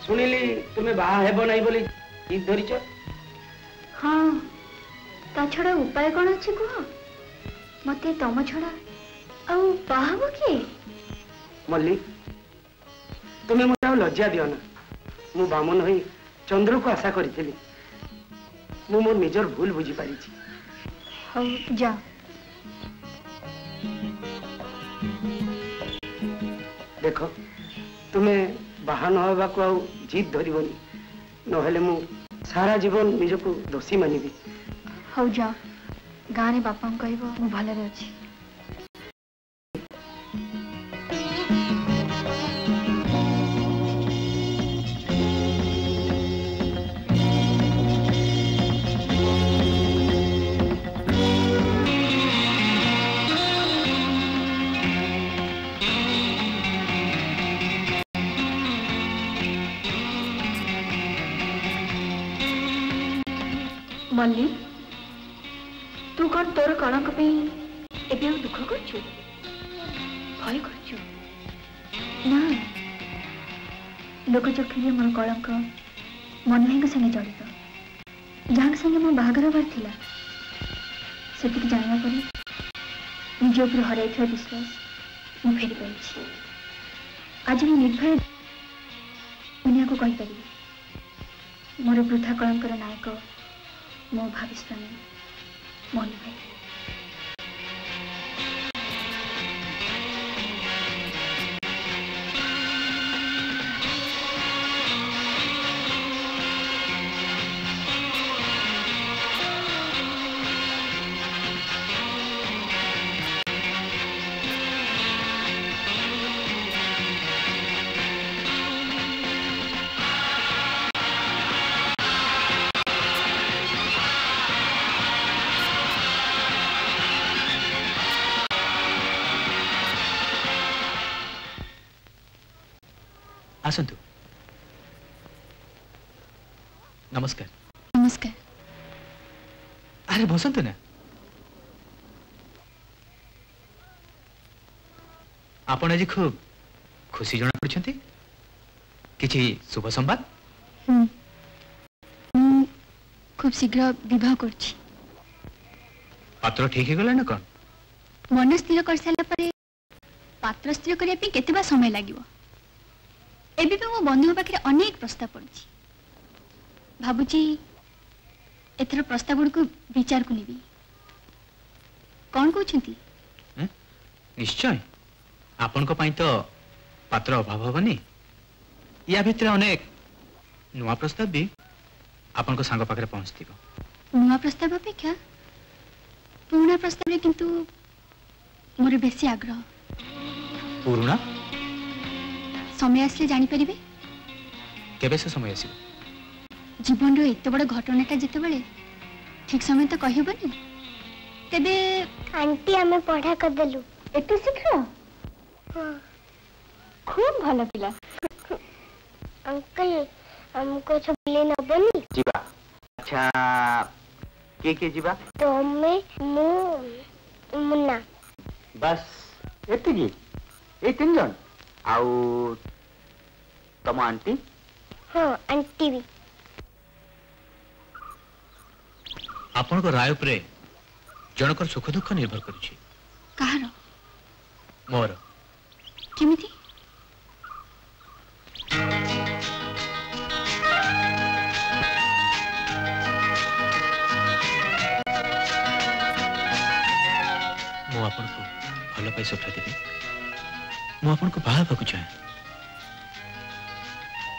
सुनिली तुम्हें बाहा हेबो नहीं बोली जिद धरिच। हाँ ता छड़ा उपाय कौन अच्छे कह मते तम छड़ा आउ बाहाबो किए? मल्ली तुम्हें मत लज्जा दियो ना। मु बामन होई चंद्र को आशा करी मु मोर निजर भूल बुझी पारी। हाँ जा देख तुम्हें बाहा नवा को जिद धरबनी नहेले मु सारा जीवन निजको दोषी मानिबी। हौ जा गाँव में बापा कहब मु भलरे अछि। मल्ली तू कौन तोर कलंक पे दुख करछु भय करछु ना लोक चक्षुरे मोर कलंक मन भाई संगे जड़ित जहाँ संगे मो बाहागर हबार थिला से जाना पर निज उपर हर विश्वास मु फेरी पाई। आज मु निर्भय दुनिया को कहीपरि मोर वृथा कलंकर नायक मो भाविस्वामी मोहन भाई। आसंतु। नमस्कार। नमस्कार। अरे बसंतु ना आपण आज खूब खुशी जना पड़छंती किछि शुभ संवाद? खूब शीघ्र विवाह करछि। पात्र ठीक हे गला ना कोन? मन स्थिर कर साला परे पात्र स्थिर करिया पे केतेबा समय लागिवो। एबे भी मो बंधु पाखे अनेक प्रस्ताव पड़ी भावुची एथर प्रस्ताव गुड़ को विचार को नेबी कौन कहते? निश्चय आपण को पाई तो पात्र अभाव होनी। या भितर अनेक नुआ प्रस्ताव भी आपण को सांग पाखे पहुंचती। नुआ प्रस्ताव अपेक्षा पुराना प्रस्ताव किंतु मोर बेसी आग्रह। पुराना समय आसले जानी परिबे। केबे से समय आसी? जीवन रो एत बड़ घटनाटा जेते बेले ठीक समय तो कहि होबनी। तेबे आंटी हमें पढ़ा कर देलु एते शीघ्र। हां खूब भलो पिला। अंकल हमको छबले नबनी जीवा। अच्छा के जीवा? तो मैं मुन्ना बस एतिकी ए तीन जन आउ तम आंटी? हाँ आंटी भी। आपण को राय उपरे जनकर सुख दुख निर्भर करुछि। कहार? मोर। केमिति? मो आपण को भल पाई सुख देबी। मो आपण को बाहा भागु चाहे।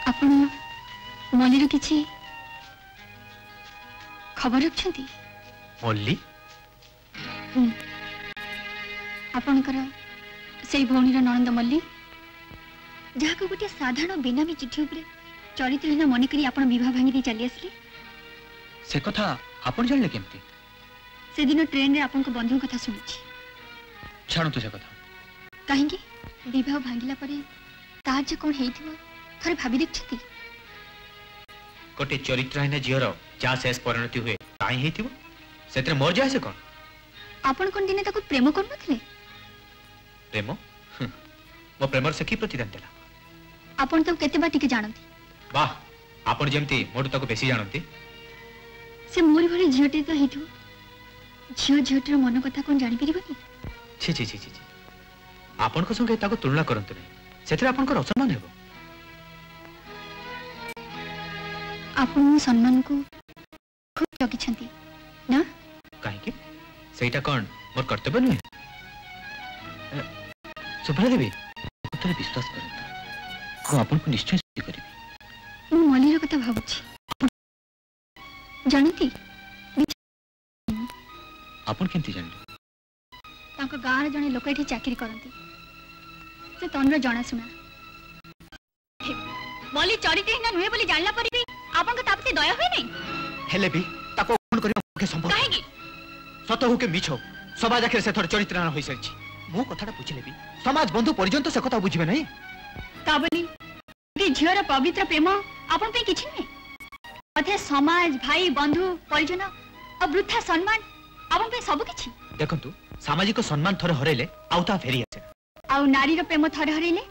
आपण मल्लीर किछि खबर रखछंती? मल्ली? आपणकर से भौणीर नणंद मल्ली जहाँ को गोटे साधारण बेनामी चिठी उपरे चरित्रहीन मन करी आपण विवाह भांगी दे चली आसले। से कथा आपण जानले केमती? से दिन ट्रेन रे आपण को बंधु कथा सुनिछि। छाणु से कथा काहेकि विवाह भांगिला परे तार जे कोन हेइथिबो थरे भाबी देखछती। गोटे चरित्रहीन झीर जा शेष परिणति हुए ताई हेइथिबो सेतरे मोर जाय से कोन? आपण कोन दिने ताको प्रेम करनथले? प्रेम? मो प्रेमर से की प्रतिदान देला? आपण तो केते बाटी के जानती वाह आपण जेमती मोटू ताको बेसी जानती से मोरी भरी झीटे तो हेतु झील झीटर मन कथा कौन जानी परिबनी छी छी छी छी आपण को संगे ताको तुलना करंतु नहीं सेथरे आपण को असम्मान हेबो आपण सम्मान को खूब जगी छंती ना काहे के सेटा कोन मोर कर्तव्य नहीं सुभा देवी तोरे विश्वास करंतु को आपण को निश्चय सिद्धि करिबी मु मलिर कथा भाबुछि जानती आपण केंती जानले तांको गार जने लोक एठी चाकरी करंती से तनर जणा सुना मली चरिते हिना नुहे बोली जानला परि भी आपन को तापसे दया होय नै हेले भी ताको कोन करियो के संभव काहे की सत हो के मिछो समाज आखिर से थोर चरित्र न होई सरछि मो कथाटा बुझिले भी समाज बंधु पर्यंत से कथा बुझिबे नै का बोली दी झियर पवित्र प्रेम आपन पे किछि नै अथे समाज भाई बंधु परिजन और वृद्धा सम्मान आपन पे सब किछि देखंतु सामाजिक सम्मान थोर हरेले आउता फेरी आसे आउ नारी रो प्रेम थोर हरेले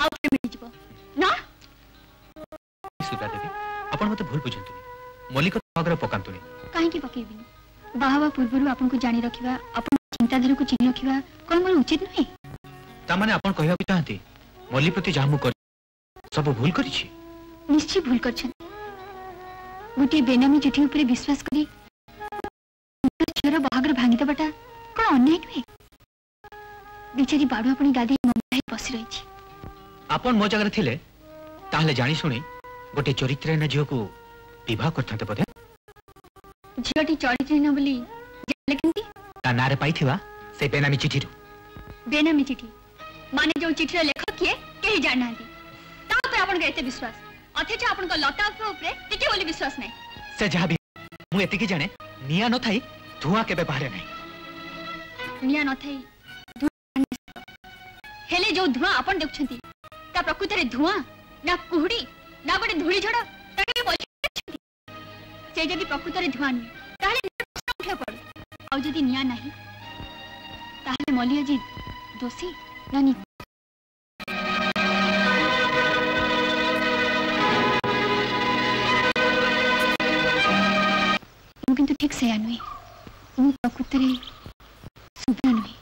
आउ प्रेम मिल जिवो ना सुब्रा देवी आपण मते भूल बुझंतु मलिक अग्र पकांतुनी काहे की पकेबिनी बाहावा पूर्वरु आपन को जानि रखिबा आपन चिंताधारा को चिन्ह रखिबा कोन मोर उचित नै ता माने आपण कहया चाहती मल्ली प्रति जामु कर सब भूल करिछि निश्चय भूल करछन गुटे बेनामी चिठी ऊपर विश्वास करी छोरा बाहागर भांगी दबाटा कोन अन्याय नुहे बिचारी बाडू अपनी गादी मम्मी बसी रही आपण मो जगह थिले ताहले जानी सुनी गोटे चरित्र न झियो को विवाह करथाते बदे झियोटी चरित्र न बोली जानले केंती ता नारे पाइथिबा से बेनामी चिठी बेनामी चिठी माने जो चिठी लेखक किए केही जाननांती ता पर आपण के एते विश्वास अथेच आपण को लता ऊपर टिके बोली विश्वास नै से जहा भी मु एति की जाने निया न थाई धुआं केबे बाहरे नै निया न थाई हेले जो धुआं आपण देखछंती ता प्रकृति रे धुआं ना कुहुडी ना गोटे धूली झड़ ताके बोलछंती से जदी प्रकृति रे धुआं नि ताले प्रश्न उठे पड़ आ जदी निया नाही ताले मलिया जी दोषी ना नि किंतु ठीक से अनुई मु प्रकृति रे सुभा नुहे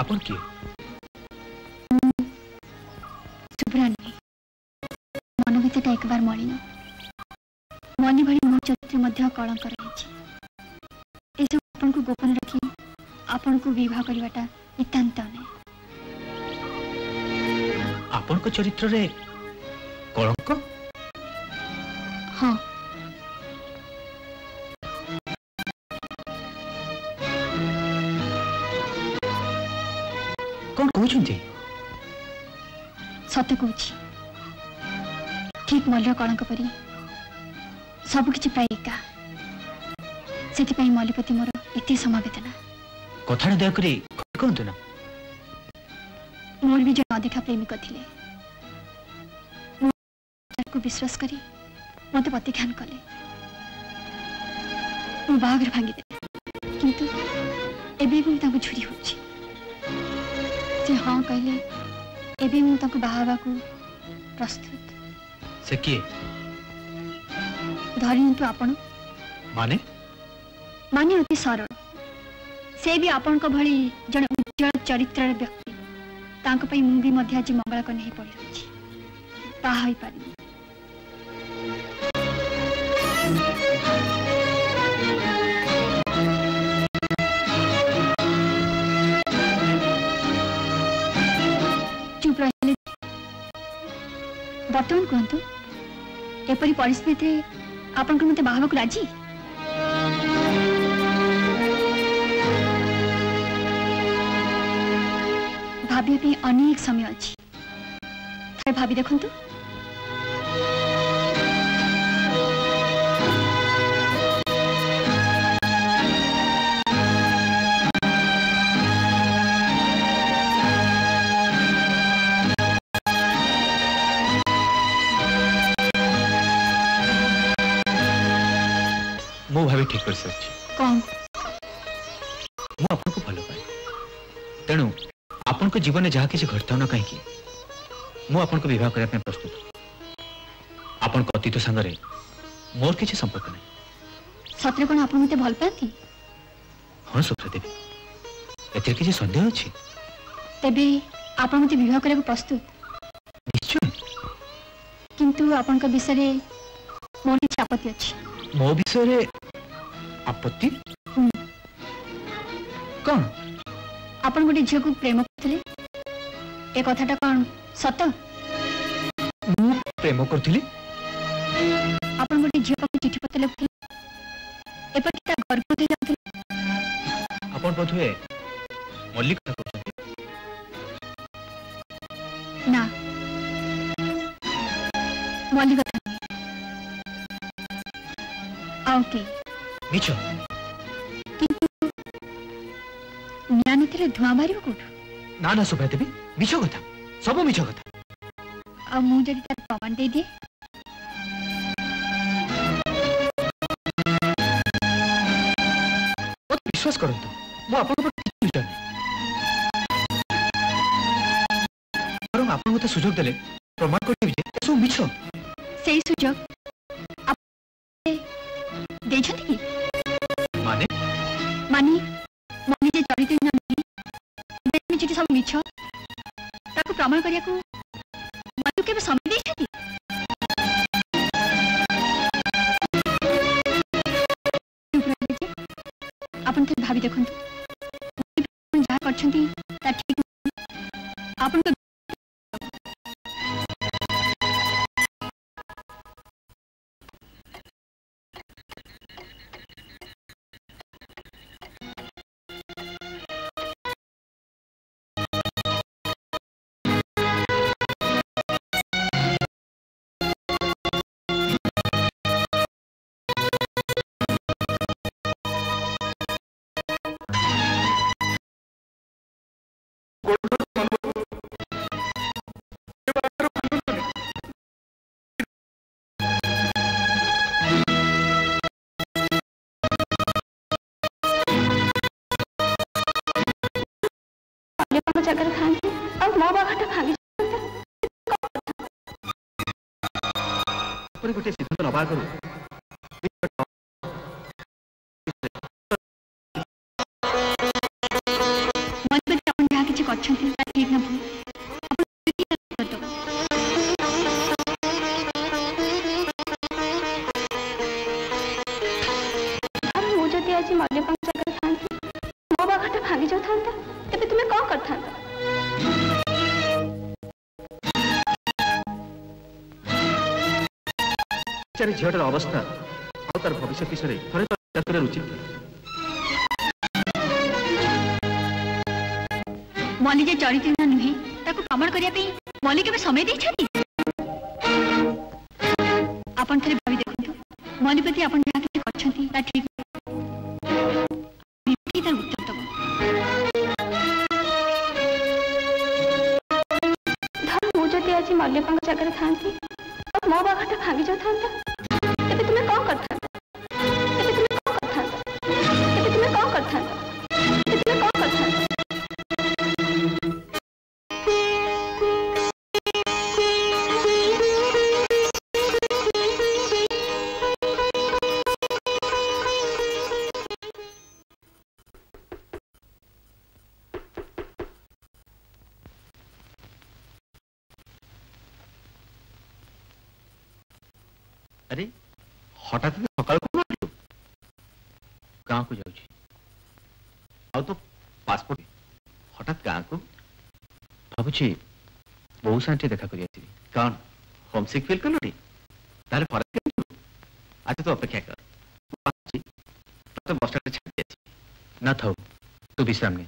आपण की सुभा नुहे मन भीतर एक बार मलिन मनी भली मो चरित्र मध्य कलंक रही ए सब आपन को गोपन रखी आपन को विवाह करवाटा नितांत नै आपण को चरित्र रे कलंक हाँ कौन कहउछंती सत्य कहूँ ठीक मल्ल कलंक परी सबकि प्राय एका से मल्लीप्रति मोर एत समवेदना कथा दयाकरी कहतु ना मोर भी जन अदेखा प्रेमिक थिले को विश्वास करी मत प्रतिघान कले मो बागर भांगी दे किंतु एबे भी ताको छुरी होछि से हाँ कहले एबे मु ताको बाहाबा को प्रस्तुत से किए धरियंतु आपण माने माने अति सरल से भी आपण को भली जन उज्जवल चरित्र व्यक्ति तांको पई मु भी मध्य आज मंगल कने ही पड़ी रही ताहा ही पारी चुप रहिले बर्तमान कहतु एपरी परिस्थिति आपण को मते बाहाबा को राजी भाभी पे अनेक समय अच्छी थे भाभी देखंतु मो भाभी ठीक कर सकछि कौन मो आपन को भलो पाए तेणु आपन को जीवन में जहा किसी घटता न कहीं मु आपन को विवाह करने प्रस्तुत। आपन को अतीत संगरे मोर किसी संपर्क नहीं। सतरे कोन आपन मते भल पाती? हां सुभ्रा देवी, एते किसी संदेह अछि? तेबे आपन मते विवाह करे प्रस्तुत? निश्चय। किंतु आपन का विषय रे मोर किछि आपत्ति अछि। मो विषय रे आपत्ति? कौन? आपन गोटे झियो को प्रेम करथिले, ए कथाटा कोन सत? मु प्रेम करथिली? आपन गोटे झियो को चिठी पत्र लिखथिले, एपटि ता गर्भ दे जाथिले। आपन बोधुए मल्लिक कथा कहते ना, मल्लिक कथा ओके मिछ। ज्ञान थे धुआं बाहर कौट? ना ना सुभा देवी, मिछ कथा, सब मिछ कथा। आ मु जदि तार प्रमाण दे दिए? विश्वास करंतु, मु आपन पर किछि विचार नै। परम आपन मते सुजोग देले प्रमाण करबे जे सब मिछ। सेही सुजोग आप दे छथि कि? माने मानी मनी जे चरित्र न नहीं चिठी सब मिछ ताको प्रमाण करिया को मनु केबे समय दे छथि? आपन के भाभी देखंतु, जहा करछंती ता ठीक आपन को जगह खांगी और मो बाघटा भांगी पर गोटे सिद्धांत नबा करू। मन पे अपन जहा किछि करछंती ता ठीक न भूल अपन मु जदि आज मल्लिक जगह खांगी मो बाघटा भांगी जाऊ थांता तबे तुमे कोन करथांता? चारे झियोटर अवस्था और तार भविष्य विषय थोड़े तो कर उचित। मल्ली जे चरित्र न नुहे ताको प्रमाण करिया पे मल्ली केबे समय दे छथि? आपन थरे भाभी देखंतु, मल्ली प्रति आपन जहा किछि करछंती ता ठीक की तार उत्तर दबो। धर मु जदि आज मल्लिक जगह खांती और मो बाघटा भांगी जाऊ थांता तबे तुमे कोन करथांता? तबे तुमे कोन करथांता? तबे तुमे कोन करथांता? तबे तुमे कोन करथांता? अरे हठात सकाल को गाँव को जाऊँ आ तो पासपोर्ट हठात गाँव को भावुची बहु साथी देखा कर कौन होमसिक फिल कलु ताले फरक आज तो अपेक्षा कर तो बस स्टैंड छाड़ी ना था तू विश्राम ने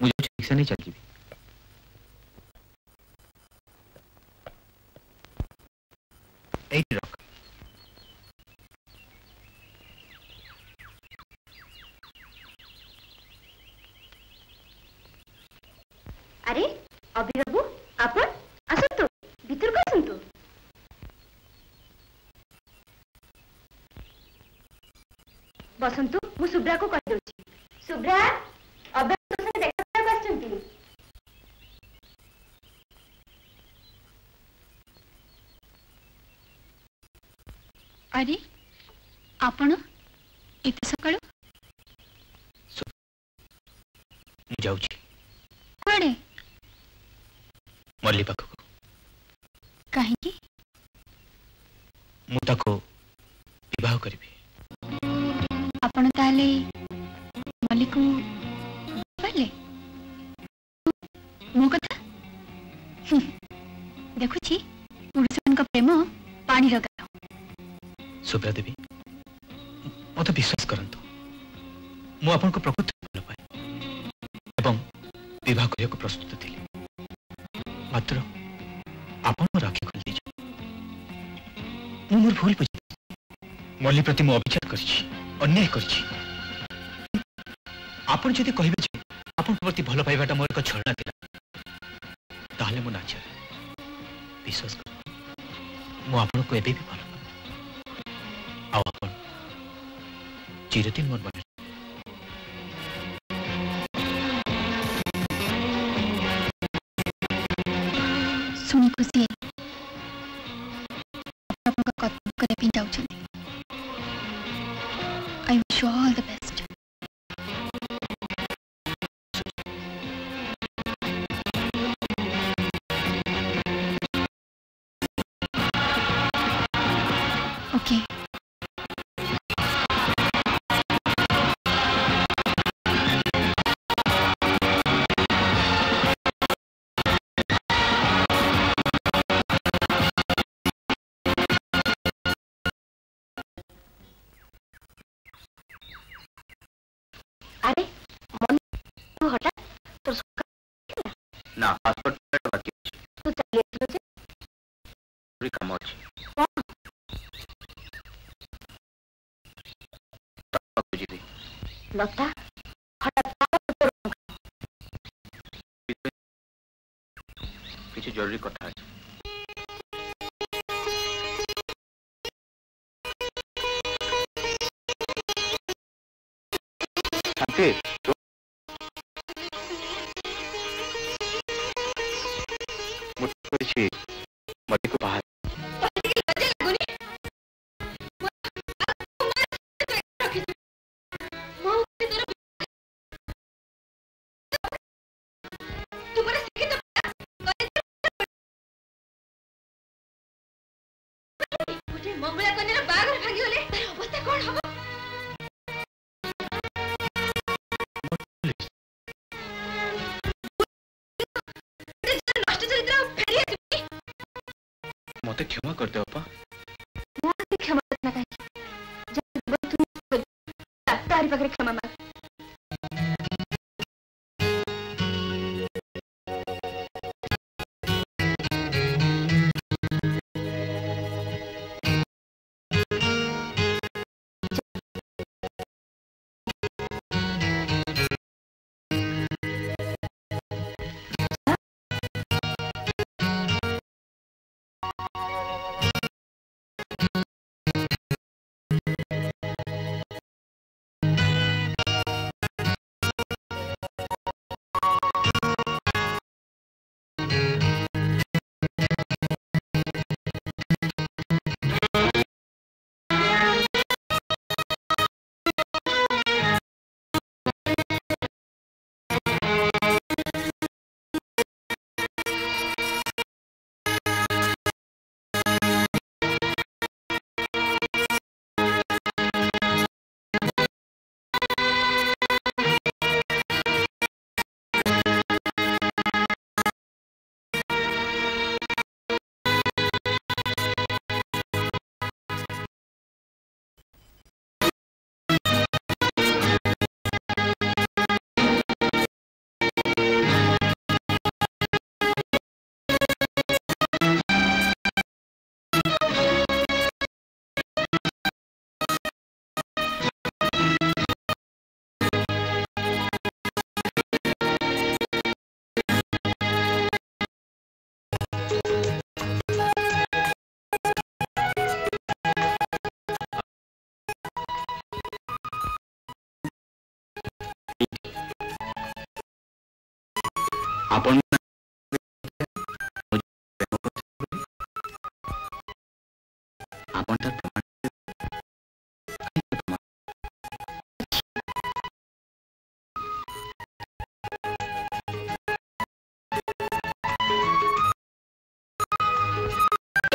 मुझे रिक्शा नहीं चल जी। रख अरे अभी बाबू आपण आसतु भीतर को आसतु। बसंतु मु सुब्रा को कह दोची। सुब्रा अबे तो से देखा कर बसंती। अरे आपण एते सकाळू जाऊची कुआडे मल्ली पाखक कहीं मु ताको विवाह करिबी आपण ताले मल्ली को पाले मो कथा देखुची पुरुषन का प्रेम पानी लगा सुब्रा देवी मत विश्वास करंतु मु आपन को प्रकृति भल पाए एवं विवाह करने को प्रस्तुत थी मात्र आपन राखी खोल दीजिए मु मोर भूल बुझी मल्ली प्रति मु अविचार करछि अन्याय करछि आपन जदि कहिबे जे आपन प्रति भल पाइबाटा मोर एक छलना थिला ताहले मु नाच विश्वास कर मु आपन को एबे भी भल आ आपन चिरदिन मोर बने सुनी खुशी आपका कथन करे पिन जाउछन I wish you all the best okay अरे मन तू हटा तो ना पासपोर्ट बाकी तू चले जे पूरी काम अछि लता किसी जरूरी कथा है शांति मुझे मरी को बाहर मंगला कन्या बागर भागी गले अवस्था कोन हबो नष्ट चरित्र फेरी आसी मते क्षमा कर दे अपा मोते क्षमा ना काहे जब तू तारी पाखरे क्षमा मांग आपण आपण तर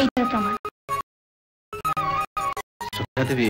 এইটা প্রমাণ। सुधा देवी